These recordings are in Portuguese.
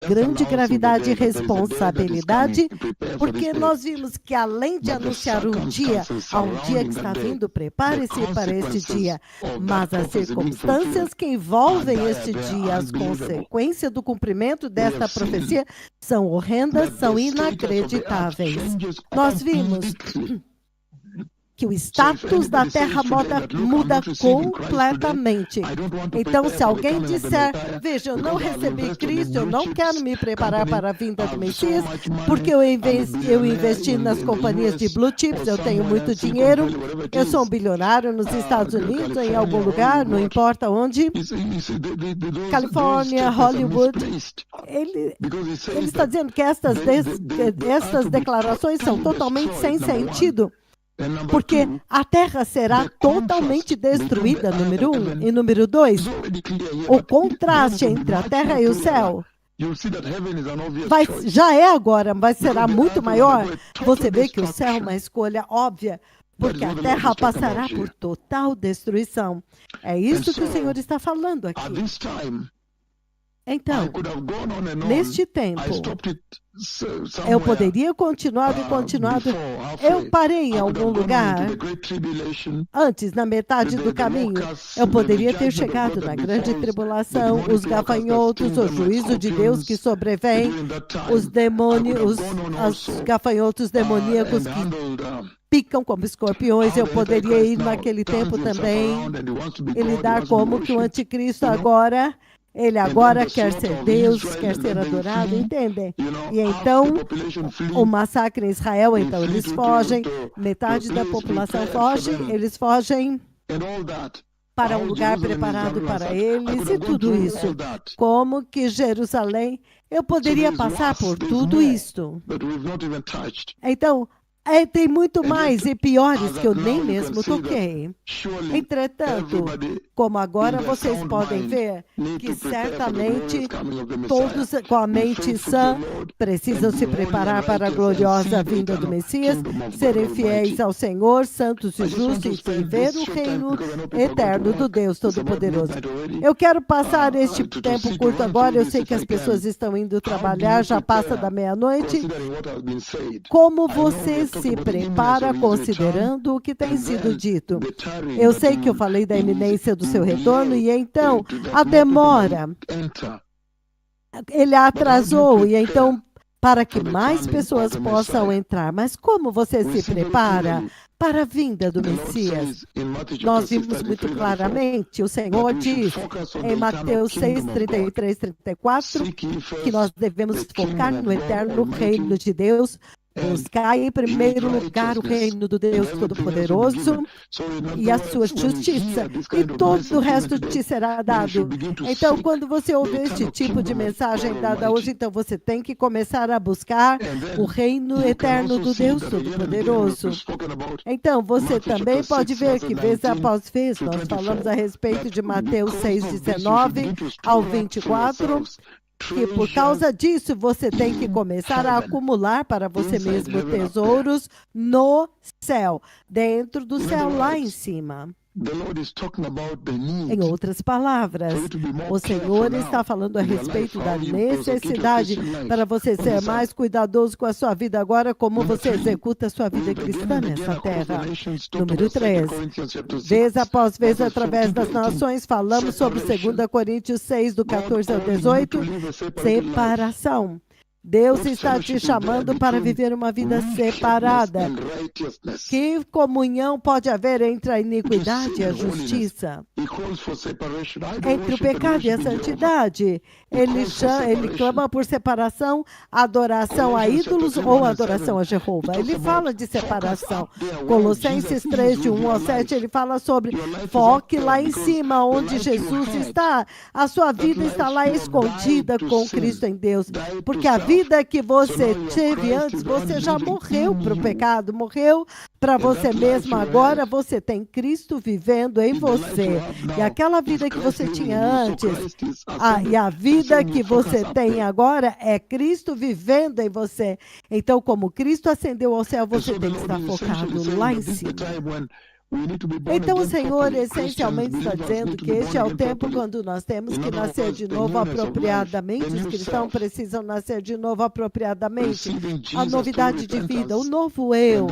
grande gravidade e responsabilidade, porque nós vimos que além de anunciar um dia, há um dia que está vindo, prepare-se para este dia, mas as circunstâncias que envolvem este dia, as consequências do cumprimento desta profecia são horrendas, são inacreditáveis. Nós vimos que o status da Terra muda completamente. Então, se alguém disser, veja, eu não recebi Cristo, eu não quero me preparar para a vinda do Messias, porque eu investi nas companhias de blue chips, eu tenho muito dinheiro, eu sou um bilionário nos Estados Unidos, em algum lugar, não importa onde, Califórnia, Hollywood. Ele está dizendo que estas declarações são totalmente sem sentido, porque a Terra será totalmente destruída, número 1. E número 2, o contraste entre a Terra e o céu já é agora, mas será muito maior. Você vê que o céu é uma escolha óbvia, porque a Terra passará por total destruição. É isso que o Senhor está falando aqui. Então, neste tempo, eu poderia continuar. Eu parei em algum lugar, antes, na metade do caminho. Eu poderia ter chegado na grande tribulação, os gafanhotos, o juízo de Deus que sobrevém, os demônios, os gafanhotos demoníacos que picam como escorpiões. Eu poderia ir naquele tempo também e lidar como que o anticristo agora... Ele agora quer ser Deus, quer ser adorado, entendem? E então, o massacre em Israel, então eles fogem, metade da população foge, eles fogem para um lugar preparado para eles e tudo isso. Como que Jerusalém, eu poderia passar por tudo isto. Então, tem muito mais e piores que eu nem mesmo toquei. Entretanto, como agora vocês podem ver, que certamente todos com a mente sã precisam se preparar para a gloriosa vinda do Messias, serem fiéis ao Senhor, santos e justos, e ver o reino eterno do Deus Todo-Poderoso. Eu quero passar este tempo curto agora, eu sei que as pessoas estão indo trabalhar, já passa da meia-noite. Como vocês se prepara considerando o que tem sido dito? Eu sei que eu falei da iminência do seu retorno e então a demora, ele atrasou e então para que mais pessoas possam entrar. Mas como você se prepara para a vinda do Messias? Nós vimos muito claramente, o Senhor diz em Mateus 6, 33, 34, que nós devemos focar no eterno reino de Deus, buscar em primeiro lugar o reino do Deus Todo-Poderoso e a sua justiça, e todo o resto te será dado. Então, quando você ouve este tipo de mensagem dada hoje, então você tem que começar a buscar o reino eterno do Deus Todo-Poderoso. Então, você também pode ver que vez após vez, nós falamos a respeito de Mateus 6, 19 ao 24, que por causa disso você tem que começar a acumular para você mesmo tesouros no céu, dentro do céu lá em cima. Em outras palavras, o Senhor está falando a respeito da necessidade para você ser mais cuidadoso com a sua vida agora, como você executa a sua vida cristã nessa terra. Número 3. Vez após vez, através das nações, falamos sobre 2 Coríntios 6, do 14 ao 18, separação. Deus está te chamando para viver uma vida separada. Que comunhão pode haver entre a iniquidade e a justiça? Entre o pecado e a santidade? Ele clama por separação, adoração a ídolos ou adoração a Jeová. Ele fala de separação. Colossenses 3, de 1 ao 7, ele fala sobre foque lá em cima, onde Jesus está. A sua vida está lá escondida com Cristo em Deus. Porque a vida que você teve antes, você já morreu para o pecado, morreu para você mesmo. Agora você tem Cristo vivendo em você. E aquela vida que você tinha antes, e a vida que você tem agora é Cristo vivendo em você. Então, como Cristo ascendeu ao céu, você tem que estar focado lá em cima. Então o Senhor essencialmente está dizendo que este é o tempo quando nós temos que nascer de novo apropriadamente. Os cristãos precisam nascer de novo apropriadamente. A novidade de vida, o novo eu,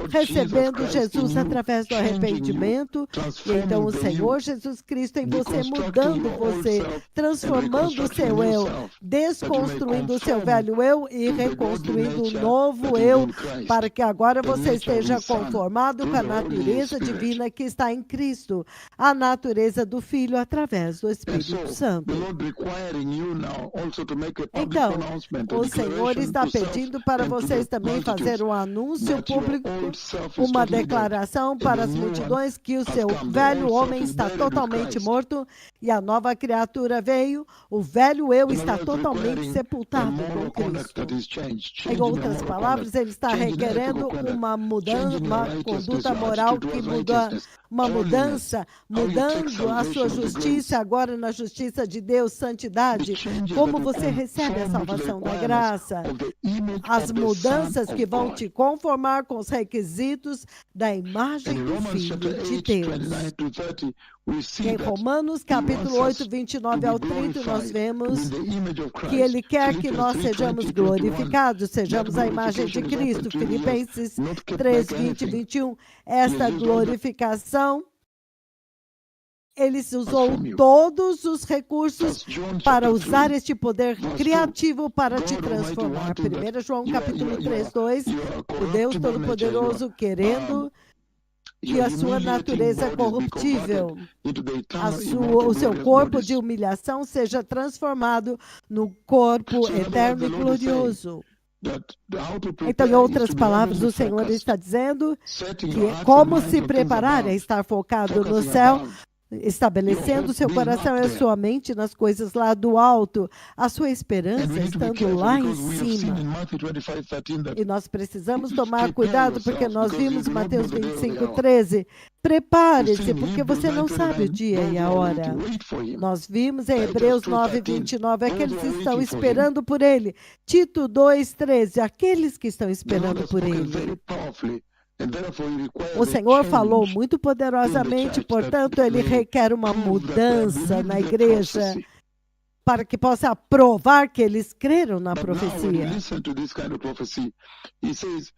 recebendo Jesus através do arrependimento. E então o Senhor Jesus Cristo em você, mudando você, transformando o seu eu, desconstruindo o seu velho eu e reconstruindo o novo eu, para que agora você esteja conformado com a natureza divina que está em Cristo, a natureza do Filho através do Espírito Santo. Então, o Senhor está pedindo para vocês também fazer um anúncio público, uma declaração para as multidões que o seu velho homem está totalmente morto e a nova criatura veio, o velho eu está totalmente sepultado com Cristo. Em outras palavras, ele está requerendo uma mudança, uma conduta moral que muda, uma mudança, mudando a sua justiça agora na justiça de Deus, santidade, como você recebe a salvação da graça, as mudanças que vão te conformar com os requisitos da imagem do Filho de Deus. Em Romanos, capítulo 8, 29 ao 30, nós vemos que ele quer que nós sejamos glorificados, sejamos a imagem de Cristo. Filipenses 3, 20 e 21, esta glorificação, ele usou todos os recursos para usar este poder criativo para te transformar. 1 João, capítulo 3, 2, o Deus Todo-Poderoso querendo que a sua natureza corruptível, o seu corpo de humilhação seja transformado no corpo eterno e glorioso. Então, em outras palavras, o Senhor está dizendo que como se preparar a estar focado no céu, estabelecendo seu coração e a sua mente nas coisas lá do alto, a sua esperança estando lá em cima. E nós precisamos tomar cuidado, porque nós vimos em Mateus 25, 13, prepare-se, porque você não sabe o dia e a hora. Nós vimos em Hebreus 9, 29, aqueles que estão esperando por ele. Tito 2, 13, aqueles que estão esperando por ele. O Senhor falou muito poderosamente, portanto, ele requer uma mudança na igreja para que possa provar que eles creram na profecia.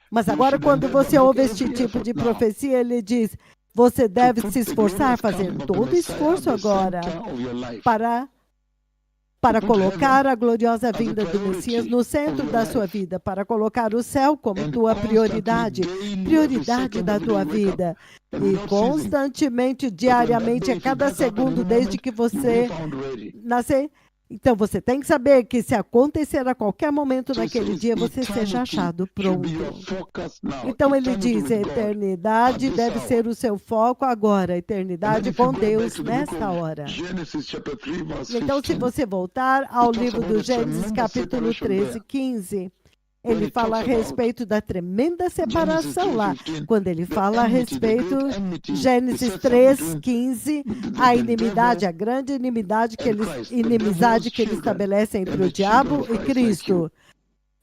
Mas agora, quando você ouve este tipo de profecia, ele diz, você deve se esforçar, fazer todo esforço agora para colocar a gloriosa vinda do Messias no centro da sua vida, para colocar o céu como tua prioridade da tua vida. E constantemente, diariamente, a cada segundo, desde que você nascer. Então, você tem que saber que se acontecer a qualquer momento naquele dia, você seja achado pronto. Então, ele diz, a eternidade deve ser o seu foco agora, a eternidade com Deus nesta hora. Então, se você voltar ao livro do Gênesis, capítulo 13, 15, ele fala a respeito da tremenda separação lá. Quando ele fala a respeito, Gênesis 3, 15, a inimidade, a grande inimizade que ele estabelece entre o diabo e Cristo.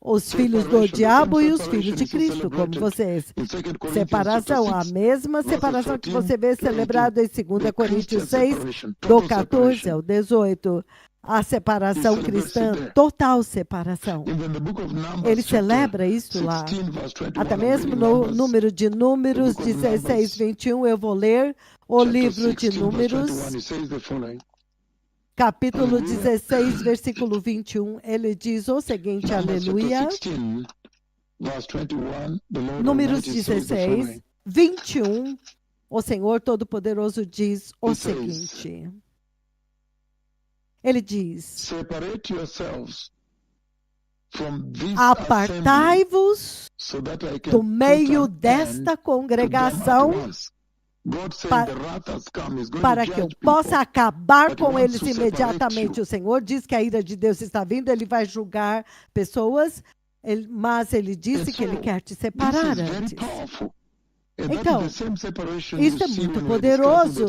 Os filhos do diabo e os filhos de Cristo, como vocês. Separação, a mesma separação que você vê celebrada em 2 Coríntios 6, do 14 ao 18. A separação cristã, total separação. Ele celebra isso lá. Até mesmo no número de Números 16, 21, eu vou ler o livro de Números, capítulo 16, versículo 21. Ele diz o seguinte, aleluia. Números 16, 21, o Senhor Todo-Poderoso diz o seguinte. Ele diz, apartai-vos do meio desta congregação para que eu possa acabar com eles imediatamente. O Senhor diz que a ira de Deus está vindo, ele vai julgar pessoas, mas ele disse que ele quer te separar antes. Então, isso é muito poderoso.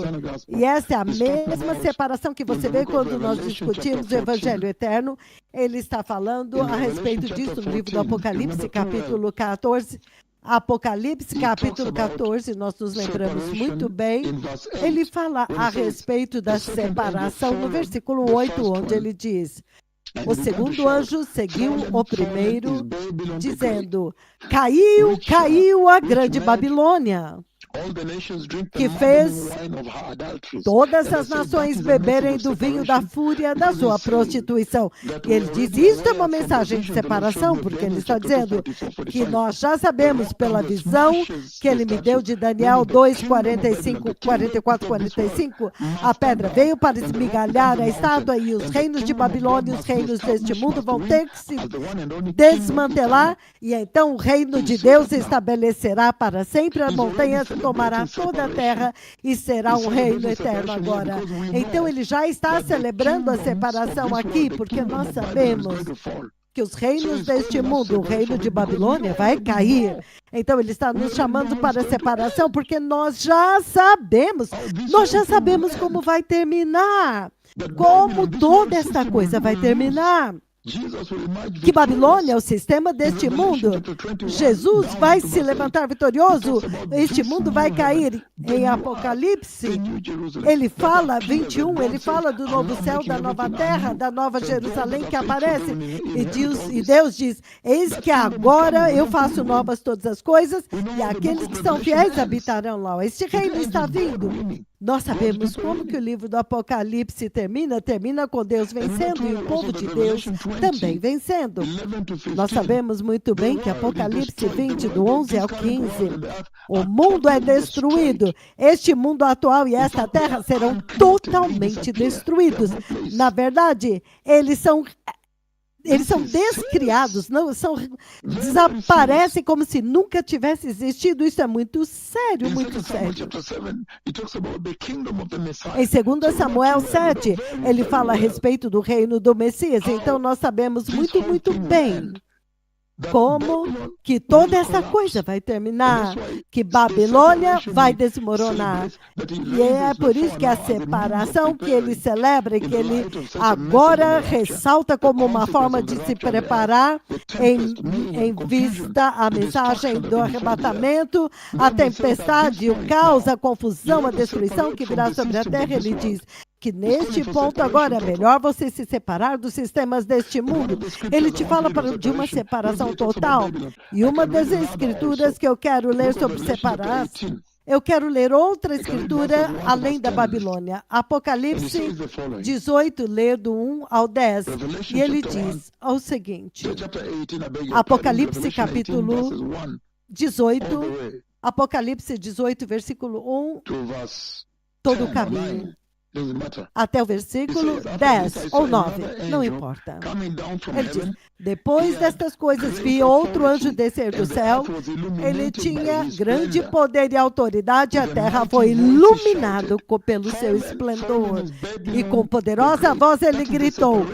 E essa é a mesma separação que você vê quando nós discutimos o Evangelho Eterno. Ele está falando a respeito disso no livro do Apocalipse, capítulo 14, Apocalipse, capítulo 14, nós nos lembramos muito bem, ele fala a respeito da separação no versículo 8, onde ele diz: o segundo anjo seguiu o primeiro, dizendo: caiu a grande Babilônia, que fez todas as nações beberem do vinho da fúria da sua prostituição. E ele diz, isso é uma mensagem de separação, porque ele está dizendo que nós já sabemos pela visão que ele me deu de Daniel 2, 44, 45, a pedra veio para esmigalhar a estátua e os reinos de Babilônia e os reinos deste mundo vão ter que se desmantelar, e então o reino de Deus estabelecerá para sempre as montanhas, tomará toda a terra e será um reino eterno agora. Então ele já está celebrando a separação aqui, porque nós sabemos que os reinos deste mundo, o reino de Babilônia, vai cair. Então ele está nos chamando para a separação, porque nós já sabemos como vai terminar, como toda esta coisa vai terminar. Que Babilônia é o sistema deste mundo. Jesus vai se levantar vitorioso, este mundo vai cair. Em Apocalipse, ele fala, 21, ele fala do novo céu, da nova terra, da nova Jerusalém que aparece. E Deus diz, eis que agora eu faço novas todas as coisas, e aqueles que são fiéis habitarão lá. Este reino está vindo. Nós sabemos como que o livro do Apocalipse termina com Deus vencendo e o povo de Deus também vencendo. Nós sabemos muito bem que Apocalipse 20, do 11 ao 15, o mundo é destruído. Este mundo atual e esta terra serão totalmente destruídos. Na verdade, eles são descriados, desaparecem como se nunca tivesse existido. Isso é muito sério, muito sério. Em 2 Samuel 7, ele fala a respeito do reino do Messias. Então nós sabemos muito, muito bem como que toda essa coisa vai terminar, que Babilônia vai desmoronar. E é por isso que a separação que ele celebra, que ele agora ressalta como uma forma de se preparar em vista à mensagem do arrebatamento, a tempestade, o caos, a confusão, a destruição que virá sobre a terra. Ele diz que neste ponto agora é melhor você se separar dos sistemas deste mundo. Ele te fala de uma separação total. E uma das escrituras que eu quero ler sobre separar, eu quero ler outra escritura além da Babilônia. Apocalipse 18, ler do 1 ao 10. E ele diz o seguinte, Apocalipse capítulo 18, Apocalipse 18, versículo 1, todo o caminho. Até o versículo 10 ou 9, não importa. Ele diz, depois destas coisas vi outro anjo descer do céu. Ele tinha grande poder e autoridade. A terra foi iluminada pelo seu esplendor. E com poderosa voz ele gritou,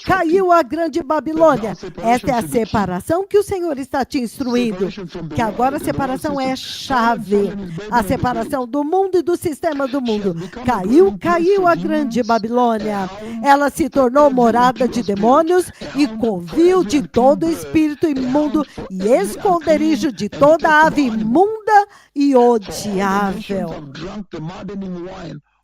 caiu a grande Babilônia. Esta é a separação que o Senhor está te instruindo. Que agora a separação é chave. A separação do mundo e do sistema do mundo. Caiu a grande Babilônia. Ela se tornou morada de demônios e covil de todo espírito imundo e esconderijo de toda ave imunda e odiável.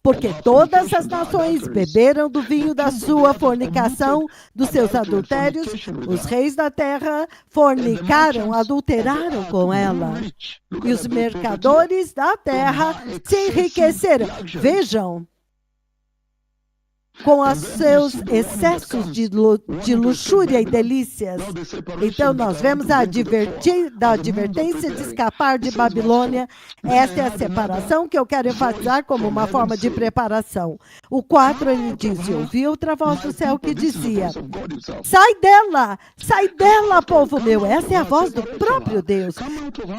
Porque todas as nações beberam do vinho da sua fornicação, dos seus adultérios. Os reis da terra fornicaram, adulteraram com ela. E os mercadores da terra se enriqueceram. Vejam, com os seus excessos de luxúria e delícias. Então, nós vemos a advertência de escapar de Babilônia. Esta é a separação que eu quero enfatizar como uma forma de preparação. O 4, ele diz, eu ouvi outra voz do céu que dizia, sai dela, povo meu. Essa é a voz do próprio Deus.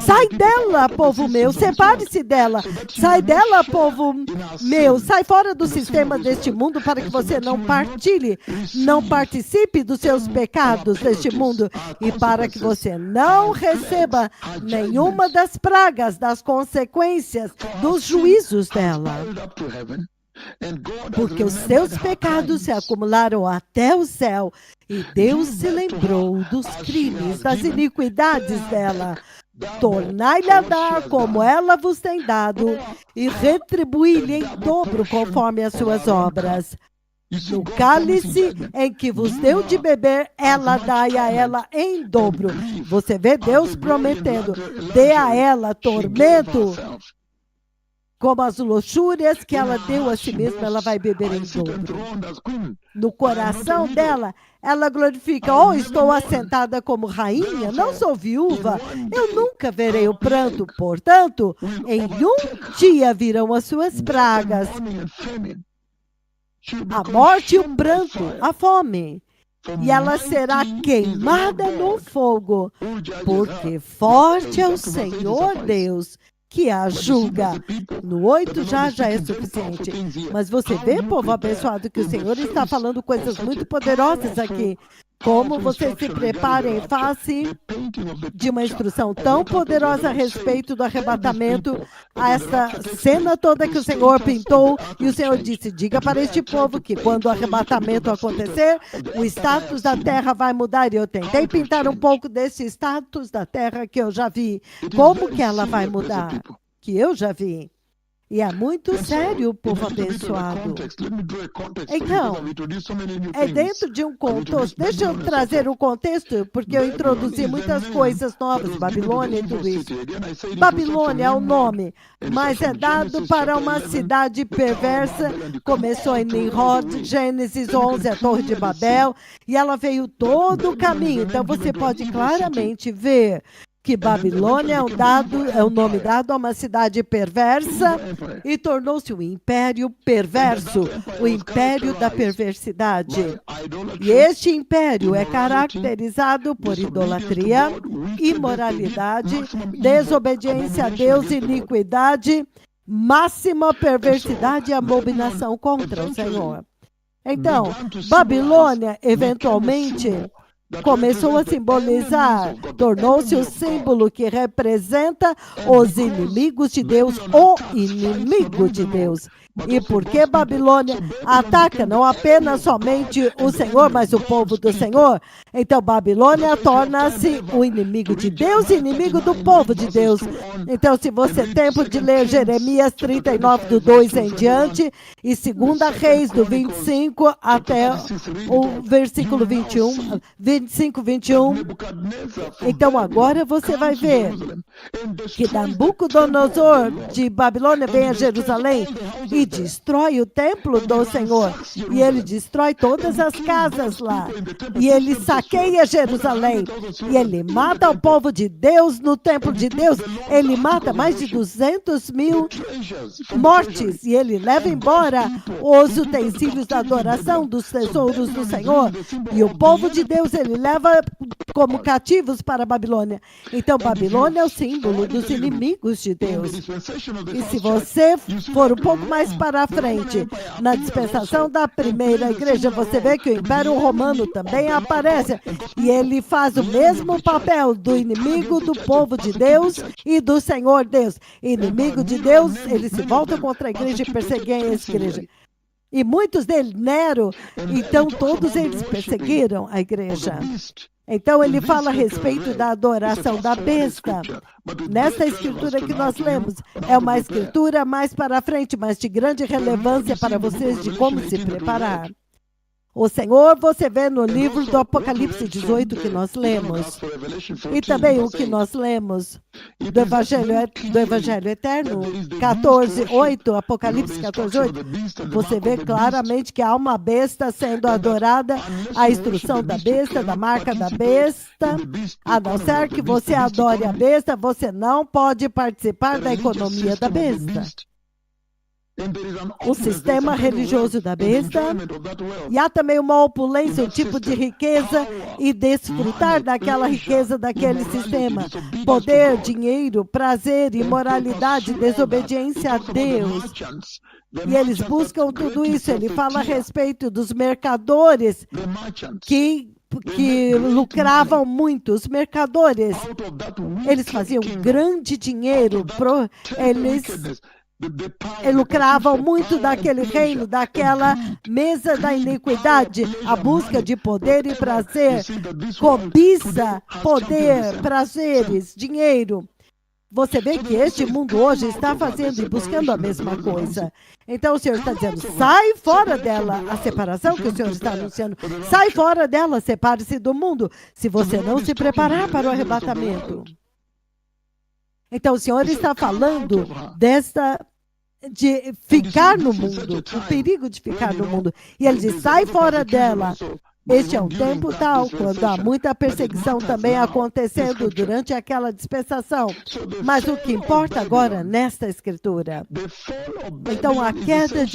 Sai dela, povo meu, separe-se dela. Sai dela, povo meu, sai fora do sistema deste mundo para que você não partilhe, não participe dos seus pecados deste mundo e para que você não receba nenhuma das pragas, das consequências, dos juízos dela. Porque os seus pecados se acumularam até o céu e Deus se lembrou dos crimes, das iniquidades dela. tornai-lhe a dar como ela vos tem dado, e retribuí-lhe em dobro conforme as suas obras. No cálice em que vos deu de beber, ela dai a ela em dobro. Você vê Deus prometendo, dê a ela tormento, como as luxúrias que ela deu a si mesma, ela vai beber em dobro. No coração dela, ela glorifica, estou assentada como rainha, não sou viúva, eu nunca verei o pranto. Portanto, em um dia virão as suas pragas, a morte e o pranto, a fome. E ela será queimada no fogo, porque forte é o Senhor Deus que a julga. No 8 já é suficiente. Mas você vê, povo abençoado, que o Senhor está falando coisas muito poderosas aqui. Como você se prepara em face de uma instrução tão poderosa a respeito do arrebatamento, a essa cena toda que o Senhor pintou, e o Senhor disse, diga para este povo que quando o arrebatamento acontecer, o status da terra vai mudar. E eu tentei pintar um pouco desse status da terra que eu já vi. Como que ela vai mudar? Que eu já vi. E é muito sério, povo abençoado. Então, é dentro de um contexto. Deixa eu trazer o contexto, porque eu introduzi muitas coisas novas, Babilônia e tudo isso. Babilônia é o nome, mas é dado para uma cidade perversa. Começou em Nimrod, Gênesis 11, a Torre de Babel, e ela veio todo o caminho. Então, você pode claramente ver que Babilônia é um nome dado a uma cidade perversa e tornou-se um império perverso, o império da perversidade. E este império é caracterizado por idolatria, imoralidade, desobediência a Deus, iniquidade, máxima perversidade e abominação contra o Senhor. Então, Babilônia, eventualmente, começou a simbolizar, tornou-se o símbolo que representa os inimigos de Deus, o inimigo de Deus. E porque Babilônia ataca não apenas somente o Senhor, mas o povo do Senhor, então Babilônia torna-se o inimigo de Deus e inimigo do povo de Deus. Então, se você tem tempo de ler Jeremias 39, do 2 em diante, e 2 Reis, do 25 até o versículo 21, 25, 21. Então, agora você vai ver que Nabucodonosor de Babilônia vem a Jerusalém e destrói o templo do Senhor, e ele destrói todas as casas lá, e ele saqueia Jerusalém, e ele mata o povo de Deus no templo de Deus, ele mata mais de 200 mil mortes, e ele leva embora os utensílios da adoração dos tesouros do Senhor, e o povo de Deus ele leva como cativos para a Babilônia. Então Babilônia é o símbolo dos inimigos de Deus. E se você for um pouco mais para frente, na dispensação da primeira igreja, você vê que o Império Romano também aparece, e ele faz o mesmo papel do inimigo do povo de Deus e do Senhor Deus. Inimigo de Deus, ele se volta contra a igreja e persegue a igreja. E muitos deles, Nero, então todos eles perseguiram a igreja. Então ele fala a respeito da adoração da besta. Nesta escritura que nós lemos, é uma escritura mais para frente, mas de grande relevância para vocês de como se preparar. O Senhor, você vê no livro do Apocalipse 18 que nós lemos, e também o que nós lemos do Evangelho Eterno, 14:8, Apocalipse 14:8, você vê claramente que há uma besta sendo adorada, a instrução da besta, da marca da besta. A não ser que você adore a besta, você não pode participar da economia da besta. O sistema religioso da besta, e há também uma opulência, um tipo de riqueza, e desfrutar daquela riqueza daquele sistema. Poder, dinheiro, prazer, imoralidade, desobediência a Deus. E eles buscam tudo isso. Ele fala a respeito dos mercadores que lucravam muito. Os mercadores, eles faziam grande dinheiro, eles lucravam muito daquele reino, daquela mesa da iniquidade, a busca de poder e prazer, cobiça, poder, prazeres, dinheiro. Você vê que este mundo hoje está fazendo e buscando a mesma coisa. Então o Senhor está dizendo, sai fora dela, a separação que o Senhor está anunciando, sai fora dela, separe-se do mundo, se você não se preparar para o arrebatamento. Então o Senhor está falando de ficar no mundo, o perigo de ficar no mundo. E ele diz, sai fora dela. Este é um tempo tal, quando há muita perseguição também acontecendo durante aquela dispensação. Mas o que importa agora nesta escritura? Então, a queda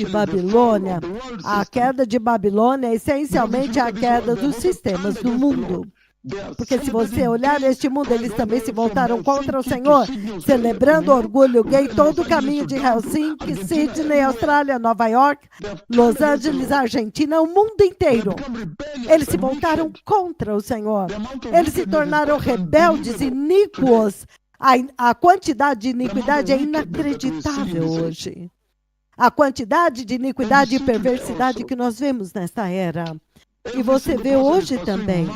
de Babilônia é essencialmente a queda dos sistemas do mundo. Porque se você olhar neste mundo, eles também se voltaram contra o Senhor, celebrando o orgulho gay todo o caminho de Helsinki, Sydney, Austrália, Nova York, Los Angeles, Argentina, o mundo inteiro. Eles se voltaram contra o Senhor. Eles se tornaram rebeldes, iníquos. A quantidade de iniquidade é inacreditável hoje. A quantidade de iniquidade e perversidade que nós vemos nesta era. E você vê hoje também.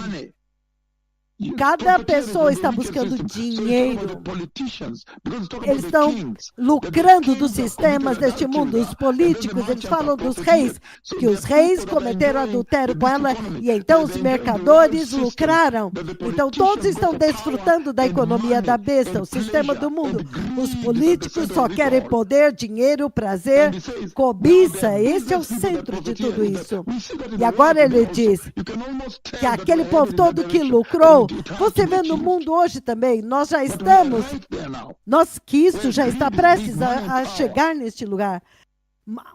Cada pessoa está buscando dinheiro. Eles estão lucrando dos sistemas deste mundo. Os políticos, eles falam dos reis, que os reis cometeram adultério com ela e então os mercadores lucraram. Então todos estão desfrutando da economia da besta, o sistema do mundo. Os políticos só querem poder, dinheiro, prazer, cobiça. Esse é o centro de tudo isso. E agora ele diz que aquele povo todo que lucrou, você vê no mundo hoje também, nós já estamos, que isso já está prestes a chegar neste lugar.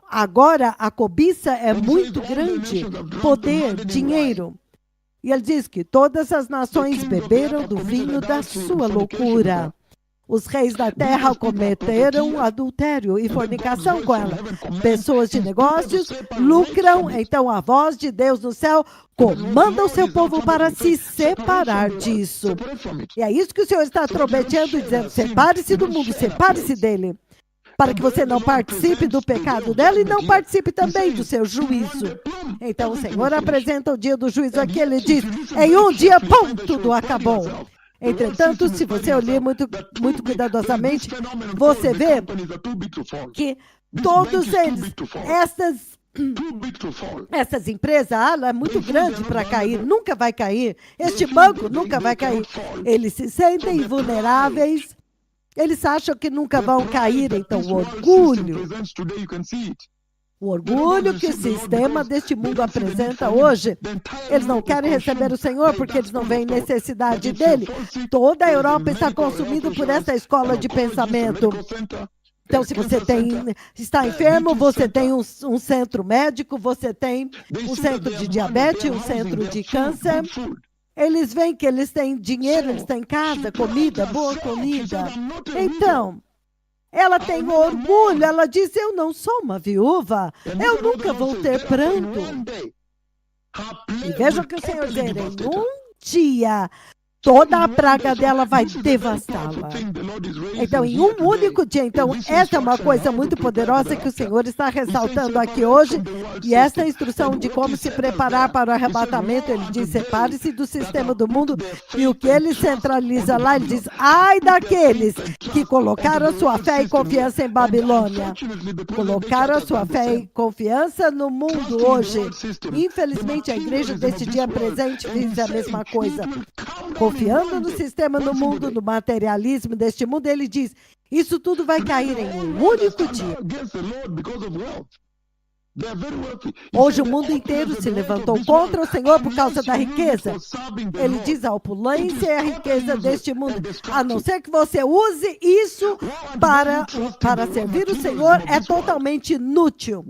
Agora a cobiça é muito grande, poder, dinheiro. E ele diz que todas as nações beberam do vinho da sua loucura. Os reis da terra cometeram adultério e fornicação com ela. Pessoas de negócios lucram, então a voz de Deus no céu comanda o seu povo para se separar disso. E é isso que o Senhor está trombeteando, dizendo, separe-se do mundo, separe-se dele. Para que você não participe do pecado dela e não participe também do seu juízo. Então o Senhor apresenta o dia do juízo aqui, ele diz, em um dia, pum, tudo acabou. Entretanto, se você olhar muito cuidadosamente, você vê que todos eles, essas empresas, ela é muito grande para cair, nunca vai cair. Este banco nunca vai cair. Eles se sentem vulneráveis, eles acham que nunca vão cair, então o orgulho que o sistema deste mundo apresenta hoje, eles não querem receber o Senhor porque eles não veem necessidade dele. Toda a Europa está consumida por essa escola de pensamento. Então, se você está enfermo, você tem um centro médico, você tem um centro de diabetes, um centro de câncer. Eles veem que eles têm dinheiro, eles têm casa, comida, boa comida. Então, ela tem orgulho, ela diz, eu não sou uma viúva, eu nunca vou ter pranto. E veja o que o Senhor diz, em um dia, toda a praga dela vai devastá-la. Então, em um único dia. Então, essa é uma coisa muito poderosa que o Senhor está ressaltando aqui hoje. E essa instrução de como se preparar para o arrebatamento, ele diz, separe-se do sistema do mundo. E o que ele centraliza lá, ele diz, ai daqueles que colocaram a sua fé e confiança em Babilônia. Colocaram a sua fé e confiança no mundo hoje. Infelizmente, a igreja deste dia presente fez a mesma coisa. Confiando no sistema do mundo, no materialismo deste mundo, ele diz, isso tudo vai cair em um único dia. Hoje o mundo inteiro se levantou contra o Senhor por causa da riqueza. Ele diz a opulência e a riqueza deste mundo. A não ser que você use isso para servir o Senhor, é totalmente inútil.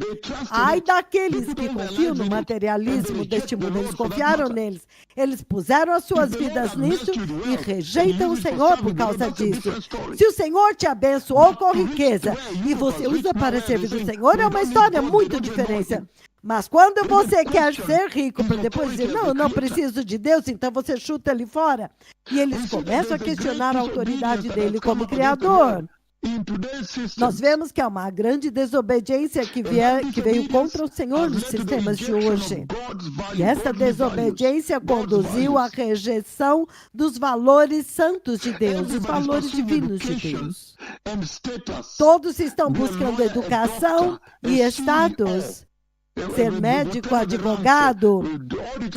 Ai daqueles que confiam no materialismo deste mundo. Eles confiaram neles. Eles puseram as suas vidas nisso e rejeitam o Senhor por causa disso. Se o Senhor te abençoou com riqueza e você usa para servir o Senhor, é uma história muito diferente. Mas quando você quer ser rico, para depois dizer, não, eu não preciso de Deus, então você chuta ele fora. E eles começam a questionar a autoridade dele como Criador. Nós vemos que há uma grande desobediência que veio contra o Senhor nos sistemas de hoje. E essa desobediência conduziu à rejeição dos valores santos de Deus, os valores divinos de Deus. Todos estão buscando educação e status, ser médico, advogado,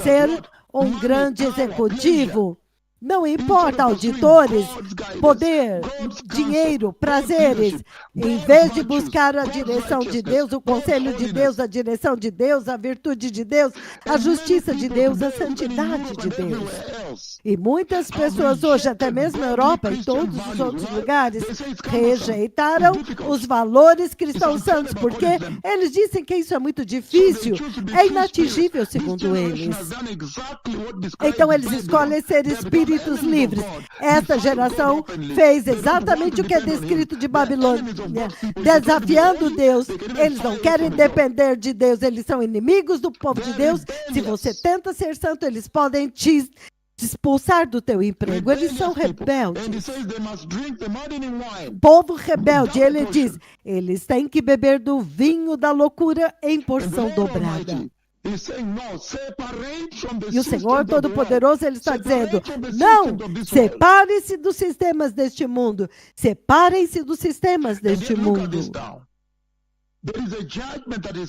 ser um grande executivo. Não importa, auditores, poder, dinheiro, prazeres. Em vez de buscar a direção de Deus, o conselho de Deus, a direção de Deus, a virtude de Deus, a justiça de Deus, a santidade de Deus. E muitas pessoas hoje, até mesmo na Europa e todos os outros lugares, rejeitaram os valores cristãos santos, porque eles dizem que isso é muito difícil, é inatingível segundo eles. Então eles escolhem ser espíritos livres. Esta geração fez exatamente o que é descrito de Babilônia, desafiando Deus. Eles não querem depender de Deus, eles são inimigos do povo de Deus. Se você tenta ser santo, eles podem te expulsar do teu emprego. Eles são rebeldes. Povo rebelde, ele diz, eles têm que beber do vinho da loucura em porção dobrada. E o Senhor Todo-Poderoso, ele está dizendo, não, separe-se dos sistemas deste mundo, separem-se dos sistemas deste mundo.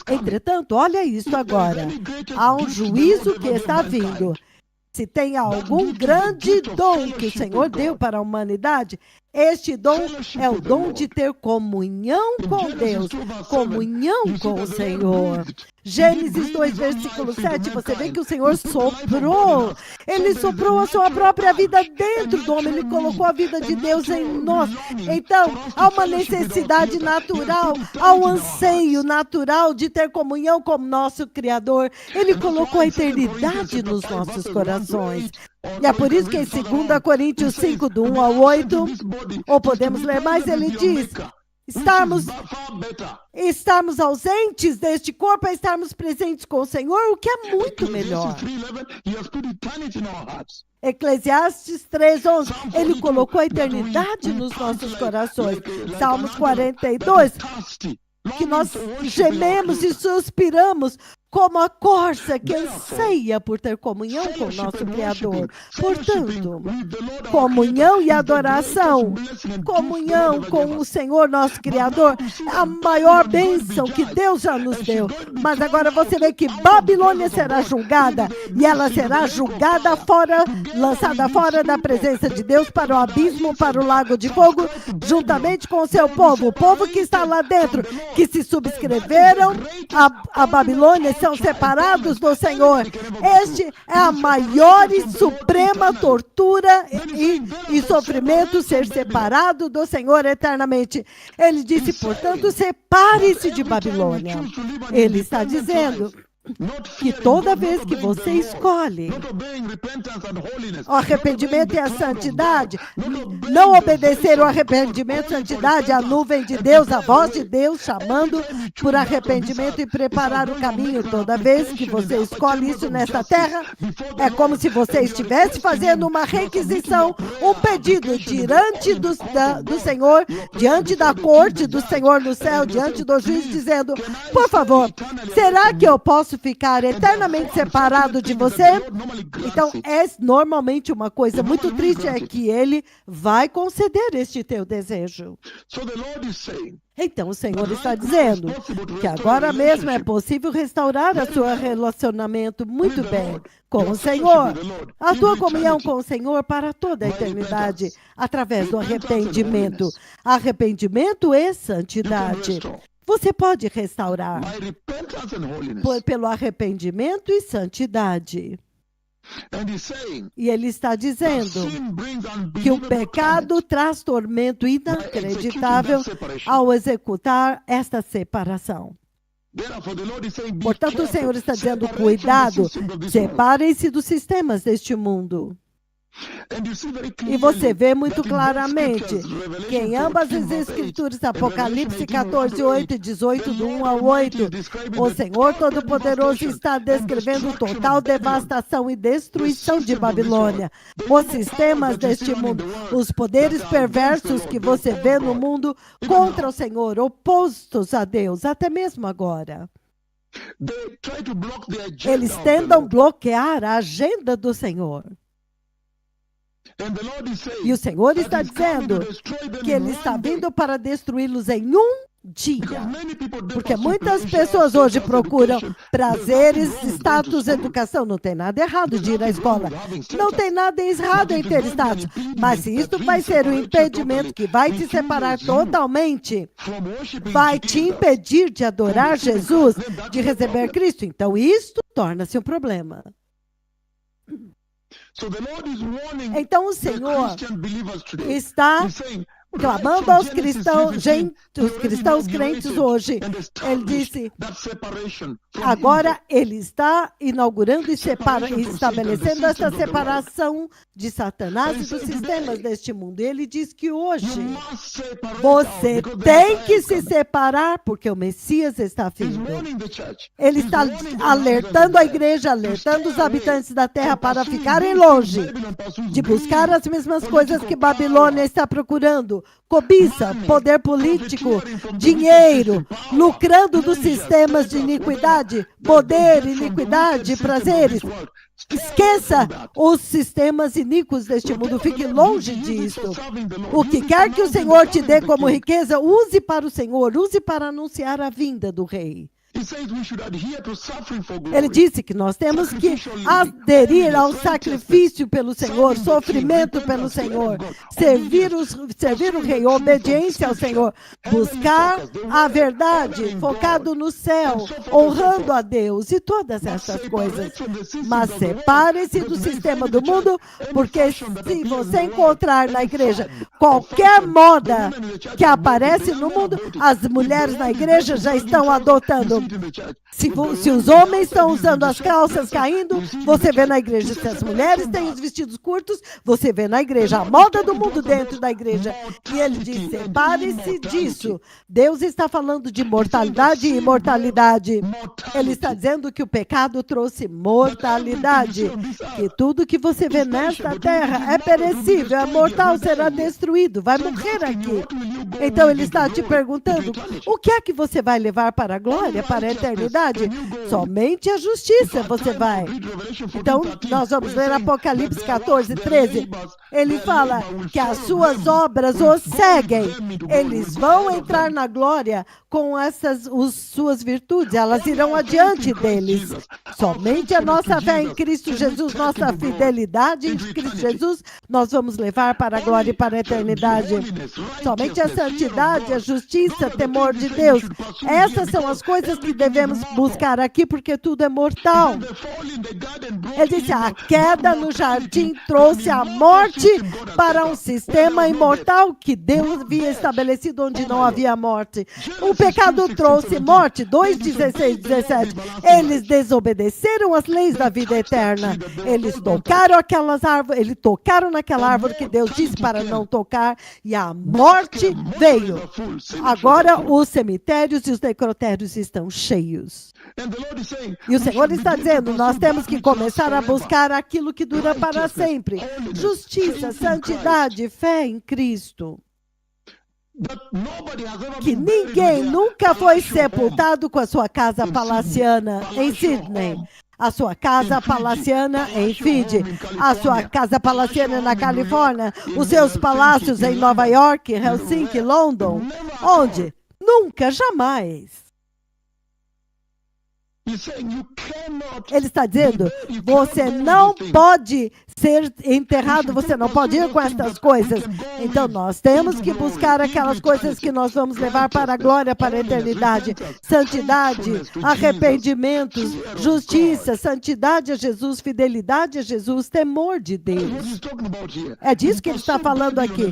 Entretanto, olha isso agora, há um juízo que está vindo. Se tem algum grande dom que o Senhor deu para a humanidade, este dom é o dom de ter comunhão com Deus, comunhão com o Senhor. Gênesis 2, versículo 7, você vê que o Senhor soprou. Ele soprou a sua própria vida dentro do homem. Ele colocou a vida de Deus em nós. Então, há uma necessidade natural, há um anseio natural de ter comunhão com o nosso Criador. Ele colocou a eternidade nos nossos corações. E é por isso que em 2 Coríntios 5, do 1 ao 8, ou podemos ler mais, ele diz, estarmos ausentes deste corpo é estarmos presentes com o Senhor, o que é muito melhor. Eclesiastes 3:11, ele colocou a eternidade nos nossos corações. Salmos 42, que nós gememos e suspiramos como a corça que anseia por ter comunhão com o nosso Criador. Portanto, comunhão e adoração, comunhão com o Senhor, nosso Criador, é a maior bênção que Deus já nos deu. Mas agora você vê que Babilônia será julgada, e ela será julgada fora, lançada fora da presença de Deus para o abismo, para o lago de fogo, juntamente com o seu povo, o povo que está lá dentro, que se subscreveram a Babilônia, são separados do Senhor. Este é a maior e suprema tortura e sofrimento, ser separado do Senhor eternamente. Ele disse, portanto, separe-se de Babilônia. Ele está dizendo que toda vez que você escolhe o arrependimento e a santidade, não obedecer o arrependimento e a santidade, a nuvem de Deus, a voz de Deus chamando por arrependimento e preparar o caminho, toda vez que você escolhe isso nesta terra, é como se você estivesse fazendo uma requisição, um pedido diante do Senhor, diante da corte do Senhor no céu, diante do juiz, dizendo, por favor, será que eu posso ficar eternamente separado de você? Então, é normalmente uma coisa muito triste, é que ele vai conceder este teu desejo. Então, o Senhor está dizendo que agora mesmo é possível restaurar o seu relacionamento muito bem com o Senhor, a tua comunhão com o Senhor para toda a eternidade, através do arrependimento. Arrependimento e santidade. Você pode restaurar pelo arrependimento e santidade. E ele está dizendo que o pecado traz tormento inacreditável ao executar esta separação. Portanto, o Senhor está dizendo, cuidado, separem-se dos sistemas deste mundo. E você vê muito claramente que em ambas as escrituras, Apocalipse 14, 8 e 18, do 1 ao 8, o Senhor Todo-Poderoso está descrevendo total devastação e destruição de Babilônia, os sistemas deste mundo, os poderes perversos que você vê no mundo contra o Senhor, opostos a Deus, até mesmo agora. Eles tentam bloquear a agenda do Senhor. E o Senhor está dizendo que Ele está vindo para destruí-los em um dia. Porque muitas pessoas hoje procuram prazeres, status, educação. Não tem nada errado de ir à escola. Não tem nada errado em ter status. Mas se isto vai ser um impedimento que vai te separar totalmente, vai te impedir de adorar Jesus, de receber Cristo, então isto torna-se um problema. Então o Senhor está clamando aos cristãos, os cristãos crentes hoje. Ele disse, agora Ele está inaugurando e estabelecendo essa separação de Satanás e dos sistemas deste mundo. Ele diz que hoje você tem que se separar porque o Messias está vindo. Ele está alertando a igreja, alertando os habitantes da terra para ficarem longe de buscar as mesmas coisas que Babilônia está procurando. Cobiça, poder político, dinheiro, lucrando dos sistemas de iniquidade, poder, iniquidade, prazeres. Esqueça os sistemas iníquos deste mundo, fique longe disso. O que quer que o Senhor te dê como riqueza, use para o Senhor, use para anunciar a vinda do Rei. Ele disse que nós temos que aderir ao sacrifício pelo Senhor, sofrimento pelo Senhor, servir o Rei, obediência ao Senhor, buscar a verdade, focado no céu, honrando a Deus e todas essas coisas. Mas separe-se do sistema do mundo, porque se você encontrar na igreja qualquer moda que aparece no mundo, as mulheres na igreja já estão adotando. Se os homens estão usando as calças caindo, você vê na igreja. Se as mulheres têm os vestidos curtos, você vê na igreja. A moda do mundo dentro da igreja. E ele diz, separe-se disso. Deus está falando de mortalidade e imortalidade. Ele está dizendo que o pecado trouxe mortalidade. Que tudo que você vê nesta terra é perecível, é mortal, será destruído, vai morrer aqui. Então ele está te perguntando, o que é que você vai levar para a glória, para a eternidade? Somente a justiça você vai. Então, nós vamos ler Apocalipse 14, 13. Ele fala que as suas obras os seguem. Eles vão entrar na glória com suas virtudes. Elas irão adiante deles. Somente a nossa fé em Cristo Jesus, nossa fidelidade em Cristo Jesus, nós vamos levar para a glória e para a eternidade. Somente a santidade, a justiça, temor de Deus. Essas são as coisas que devemos buscar aqui, porque tudo é mortal. Ele disse, a queda no jardim trouxe a morte para um sistema imortal que Deus havia estabelecido onde não havia morte. O pecado trouxe morte, 2:16, 17. Eles desobedeceram as leis da vida eterna. Eles tocaram aquelas árvores, eles tocaram naquela árvore que Deus disse para não tocar, e a morte veio. Agora os cemitérios e os necrotérios estão cheios. E o Senhor está dizendo, nós temos que começar a buscar aquilo que dura para sempre. Justiça, santidade, fé em Cristo. Que ninguém nunca foi sepultado com a sua casa palaciana em Sydney, a sua casa palaciana em Fiji, a sua casa palaciana na Califórnia, os seus palácios em Nova York, Helsinki, London. Onde? Nunca, jamais. Ele está dizendo, você não pode ser enterrado, você não pode ir com estas coisas. Então nós temos que buscar aquelas coisas que nós vamos levar para a glória, para a eternidade. Santidade, arrependimentos, justiça, santidade a Jesus, fidelidade a Jesus, temor de Deus. É disso que ele está falando aqui.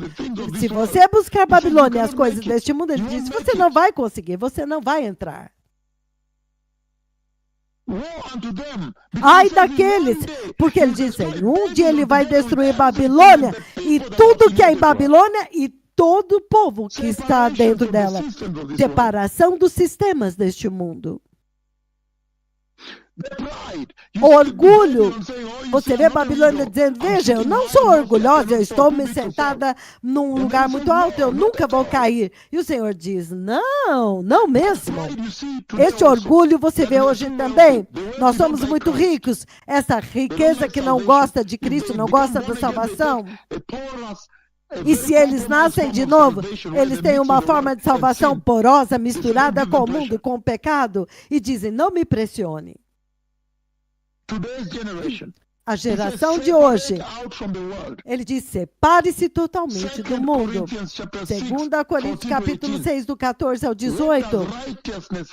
Se você buscar Babilônia, as coisas deste mundo, ele diz, você não vai conseguir, você não vai entrar. Ai daqueles, porque ele diz, um dia ele vai destruir Babilônia e tudo que é em Babilônia e todo o povo que está dentro dela. Separação dos sistemas deste mundo. O orgulho. Você vê Babilônia dizendo, veja, eu não sou orgulhosa, eu estou me sentada num lugar muito alto, eu nunca vou cair. E o Senhor diz, não, não mesmo. Este orgulho você vê hoje também. Nós somos muito ricos. Essa riqueza que não gosta de Cristo, não gosta da salvação. E se eles nascem de novo, eles têm uma forma de salvação porosa, misturada com o mundo, com o pecado, e dizem, não me pressione. A geração de hoje, ele diz, separe-se totalmente do mundo. 2 Coríntios capítulo 6, do 14 ao 18.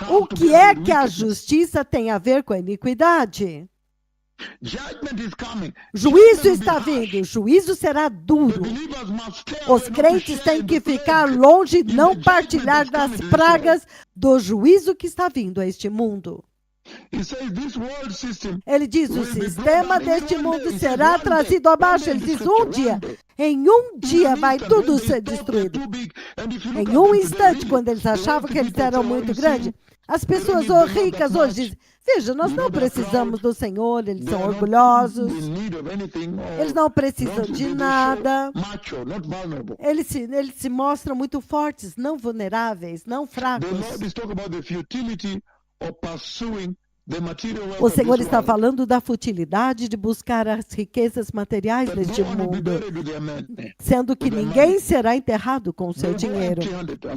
O que é que a justiça tem a ver com a iniquidade? Juízo está vindo, o juízo será duro. Os crentes têm que ficar longe e não partilhar das pragas do juízo que está vindo a este mundo. Ele diz, o sistema deste mundo será trazido abaixo. Ele diz, em um dia vai tudo ser destruído. Em um instante, quando eles achavam que eles eram muito grandes, as pessoas ricas hoje dizem, veja, nós não precisamos do Senhor, eles são orgulhosos, eles não precisam de nada, eles se mostram muito fortes, não vulneráveis, não fracos. O Senhor está falando da futilidade de buscar as riquezas materiais deste mundo, sendo que ninguém será enterrado com o seu dinheiro.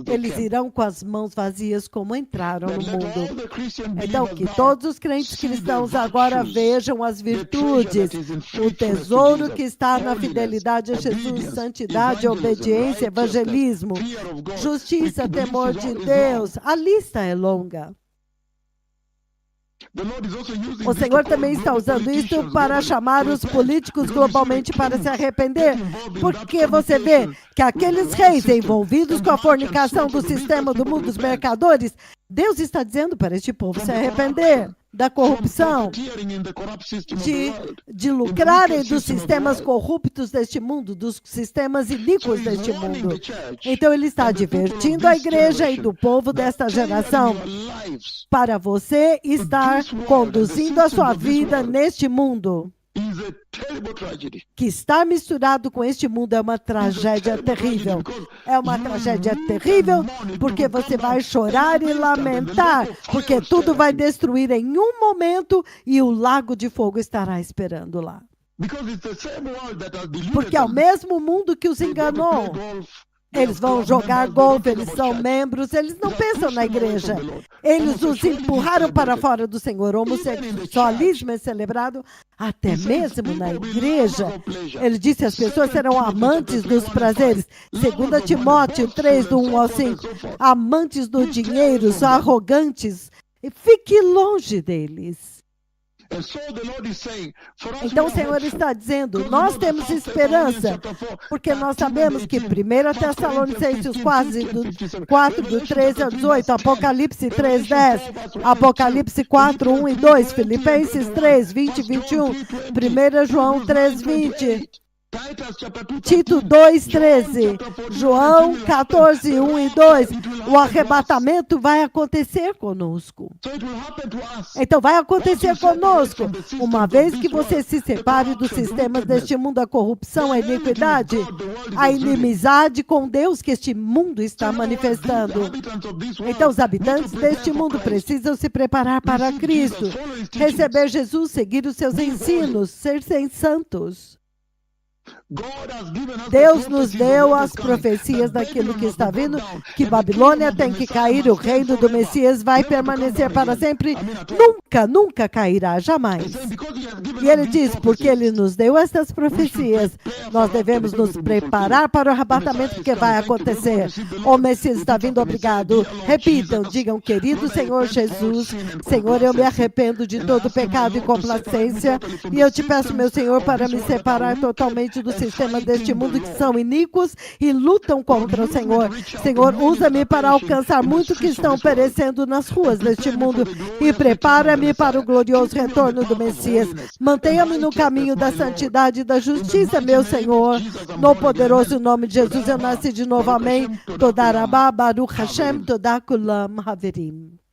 Eles irão com as mãos vazias como entraram no mundo. Então, que todos os crentes cristãos agora vejam as virtudes, o tesouro que está na fidelidade a Jesus, santidade, obediência, evangelismo, justiça, temor de Deus. A lista é longa. O Senhor também está usando isso para chamar os políticos globalmente para se arrepender, porque você vê que aqueles reis envolvidos com a fornicação do sistema do mundo dos mercadores, Deus está dizendo para este povo se arrepender da corrupção, de lucrarem dos sistemas corruptos deste mundo, dos sistemas iníquos deste mundo. Então ele está advertindo a igreja e do povo desta geração para você estar conduzindo a sua vida neste mundo que está misturado com este mundo. É uma tragédia terrível. É uma tragédia terrível porque você vai chorar e lamentar, porque tudo vai destruir em um momento e o lago de fogo estará esperando lá. Porque é o mesmo mundo que os enganou. Eles vão jogar golfe, eles são membros, eles não pensam na igreja. Eles os empurraram para fora do Senhor. O homossexualismo é celebrado até mesmo na igreja. Ele disse, as pessoas serão amantes dos prazeres. 2 Timóteo 3, do 1 ao 5. Amantes do dinheiro, arrogantes. Fique longe deles. Então o Senhor está dizendo, nós temos esperança, porque nós sabemos que 1 Tessalonicenses 4, do 13 ao 18, Apocalipse 3, 10, Apocalipse 4, 1 e 2, Filipenses 3, 20 e 21, 1 João 3, 20, Tito 2, 13, João 14, 1 e 2, o arrebatamento vai acontecer conosco. Então vai acontecer conosco, uma vez que você se separe dos sistemas deste mundo, a corrupção, a iniquidade, a inimizade com Deus que este mundo está manifestando. Então os habitantes deste mundo precisam se preparar para Cristo, receber Jesus, seguir os seus ensinos, ser santos. Deus nos deu as profecias daquilo que está vindo, que Babilônia tem que cair, o reino do Messias vai permanecer para sempre, nunca, nunca cairá, jamais. E ele diz, porque ele nos deu estas profecias, nós devemos nos preparar para o arrebatamento, porque vai acontecer. O Messias está vindo, obrigado. Repitam, digam, querido Senhor Jesus, Senhor, eu me arrependo de todo pecado e complacência, e eu te peço, meu Senhor, para me separar totalmente diante do sistema deste mundo que são iníquos e lutam contra o Senhor. Senhor, usa-me para alcançar muitos que estão perecendo nas ruas deste mundo e prepara-me para o glorioso retorno do Messias. Mantenha-me no caminho da santidade e da justiça, meu Senhor. No poderoso nome de Jesus, eu nasci de novo. Amém. Toda Rabá, Baruch Hashem, Toda Kulam Haverim.